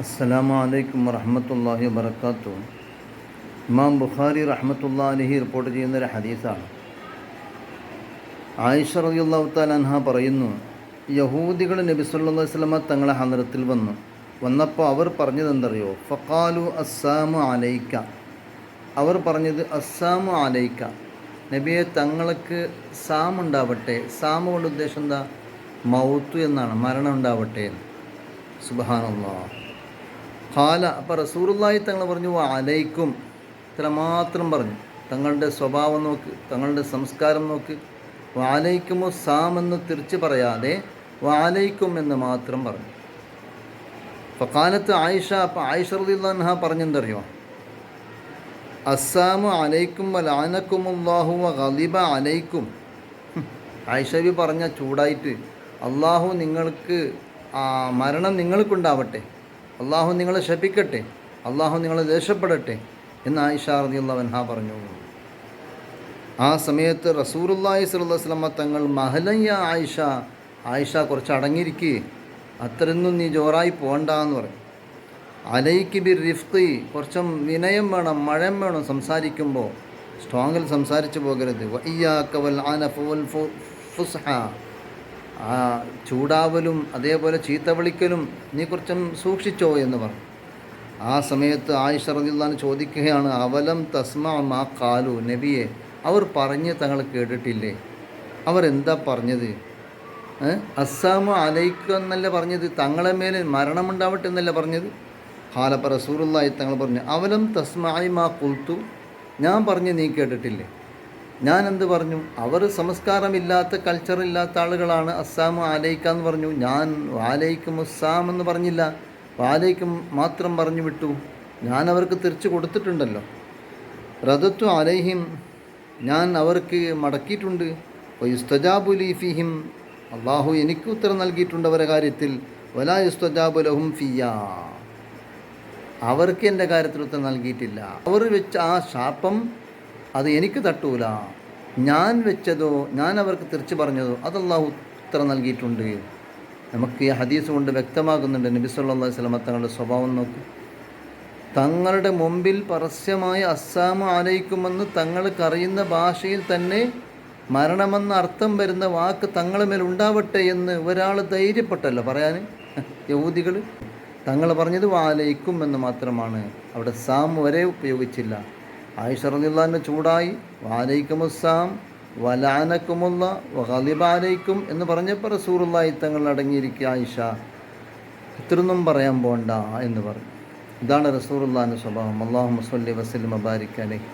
അസ്സലാമു അലൈക്കും വറഹ്മത്തുള്ളാഹി വബറകാതുഹു. ഇമാം ബുഖാരി റഹ്മത്തുള്ളാഹി അലൈഹി റിപ്പോർട്ട് ചെയ്യുന്നൊരു ഹദീസാണ്. ആയിഷ റളിയല്ലാഹു തആല അൻഹ പറയുന്നു, യഹൂദികൾ നബി സല്ലല്ലാഹു അലൈഹി വസല്ലമ തങ്ങളെ ഹദ്റത്തിൽ വന്നപ്പോൾ അവർ പറഞ്ഞത് എന്തറിയോ? ഫഖാലു അസ്സാമു അലൈക. അവർ പറഞ്ഞത് അസ്സാമു അലൈക, നബിയെ തങ്ങൾക്ക് സാം ഉണ്ടാവട്ടെ. സാമ കൊണ്ട് ഉദ്ദേശം എന്താ? മൗത്ത് എന്നാണ്, മരണം ഉണ്ടാവട്ടെ. സുബ്ഹാനല്ലാഹ്. ഖാല, അപ്പോൾ റസൂലുള്ളാഹി തങ്ങൾ പറഞ്ഞു അലൈക്കും. ഇത്ര മാത്രം പറഞ്ഞു. തങ്ങളുടെ സ്വഭാവം നോക്ക്, തങ്ങളുടെ സംസ്കാരം നോക്ക്. വാലൈക്കുമോ സാം എന്ന് തിരിച്ച് പറയാതെ വാലൈക്കും എന്ന് മാത്രം പറഞ്ഞു. ഫഖാലത്ത് ആയിഷ, അപ്പോൾ ആയിഷ റളിയല്ലാഹു അൻഹ പറഞ്ഞെന്തറിയോ? അസ്സാമു അലൈക്കും വലഅനക്കുമുല്ലാഹു വഗളിബ അലൈക്കും. ആയിഷ ബി പറഞ്ഞ ചൂടായിട്ട്, അള്ളാഹു നിങ്ങൾക്ക് മരണം നിങ്ങൾക്കുണ്ടാവട്ടെ, അള്ളാഹു നിങ്ങളെ ശപിക്കട്ടെ, അള്ളാഹു നിങ്ങളെ ദേഷ്യപ്പെടട്ടെ എന്ന് ആയിഷ റളിയല്ലാഹു അൻഹ പറഞ്ഞു. ആ സമയത്ത് റസൂലുള്ളാഹി സ്വല്ലല്ലാഹു അലൈഹി വസല്ലം തങ്ങൾ മഹലയ്യ ആയിഷ, ആയിഷ കുറച്ച് അടങ്ങിയിരിക്കുക, അത്രയൊന്നും നീ ജോറായി പോകണ്ടെന്ന് പറയും. അലൈക്ക് ബി റിഫ്ഖി, കുറച്ചും വിനയം വേണം, മഴം വേണം സംസാരിക്കുമ്പോൾ, സ്ട്രോങ്ങിൽ സംസാരിച്ചു പോകരുത്. വഇയ്യാക വൽ അനഫ വൽ ഫുസ്ഹ, ചൂടാവലും അതേപോലെ ചീത്ത വിളിക്കലും നീ കുറച്ചും സൂക്ഷിച്ചോ എന്ന് പറഞ്ഞു. ആ സമയത്ത് ആയിഷ റളിയല്ലാഹു അൻഹ ചോദിക്കുകയാണ്, അവലം തസ്മഅ മാ ഖാലു, നബിയെ അവർ പറഞ്ഞ് തങ്ങൾ കേട്ടിട്ടില്ലേ? അവരെന്താ പറഞ്ഞത്? അസ്സാമു അലൈക്കും എന്നല്ല പറഞ്ഞത്, തങ്ങളെ മേൽ മരണമുണ്ടാവട്ടെ എന്നല്ല പറഞ്ഞത്. ഖാലപ്പ റസൂലുള്ളാഹി തങ്ങൾ പറഞ്ഞു, അവലം തസ്മഅ മാ ഖുൽതു, ഞാൻ പറഞ്ഞ് നീ കേട്ടിട്ടില്ലേ? ഞാൻ എന്ത് പറഞ്ഞു? അവർ സംസ്കാരമില്ലാത്ത കൾച്ചറില്ലാത്ത ആളുകളാണ്, അസ്സാമു അലൈക്ക എന്ന് പറഞ്ഞു. ഞാൻ വാലൈക്കും അസ്സാം എന്ന് പറഞ്ഞില്ല, വാലൈക്കും മാത്രം പറഞ്ഞു വിട്ടു. ഞാൻ അവർക്ക് തിരിച്ചു കൊടുത്തിട്ടുണ്ടല്ലോ. റദത്തു അലൈഹിം, ഞാൻ അവർക്ക് മടക്കിയിട്ടുണ്ട്. വയുസ്തജാബു ലീ ഫീഹിം, അള്ളാഹു എനിക്ക് ഉത്തരം നൽകിയിട്ടുണ്ട് അവരുടെ കാര്യത്തിൽ. വലാ യുസ്തജാബു ലഹും ഫിയ്യാ, അവർക്ക് എൻ്റെ കാര്യത്തിൽ ഉത്തരം നൽകിയിട്ടില്ല. അവർ വെച്ച ആ ശാപം അത് എനിക്ക് തട്ടൂല. ഞാൻ വെച്ചതോ, ഞാൻ അവർക്ക് തിരിച്ചു പറഞ്ഞതോ അത് അള്ളാഹു ഉത്തരം നൽകിയിട്ടുണ്ട്. നമുക്ക് ഈ ഹദീസ് കൊണ്ട് വ്യക്തമാകുന്നുണ്ട് നബി സല്ലല്ലാഹു അലൈഹി വസല്ലം തങ്ങളുടെ സ്വഭാവം നോക്ക്. തങ്ങളുടെ മുമ്പിൽ പരസ്യമായി അസ്സാമു അലൈക്കുമെന്ന് തങ്ങൾക്കറിയുന്ന ഭാഷയിൽ തന്നെ മരണമെന്ന അർത്ഥം വരുന്ന വാക്ക് തങ്ങളുടെ മേൽ ഉണ്ടാവട്ടെ എന്ന് ഒരാൾ ധൈര്യപ്പെട്ടല്ലോ പറയാൻ. യഹൂദികൾ തങ്ങൾ പറഞ്ഞത് വാലൈക്കും എന്ന് മാത്രമാണ്, അവിടെ സാം വരെ ഉപയോഗിച്ചില്ല. ആയിഷ റളിയല്ലാഹു അൻഹ ചൂടായി, വാലൈക്കുമുസ്സാം വലഅനക്കുമുല്ലാ വഗളിബ അലൈക്കും എന്ന് പറഞ്ഞപ്പോൾ റസൂലുള്ളാഹി തങ്ങൾ അടങ്ങിയിരിക്കുക, ആയിഷ ഇത്രയൊന്നും പറയാൻ പോണ്ട എന്ന് പറഞ്ഞു. ഇതാണ് റസൂലുള്ളാഹിന്റെ സ്വഭാവം. അല്ലാഹുമ്മ സ്വല്ലി വസല്ലിം വബാരിക് അലൈഹി.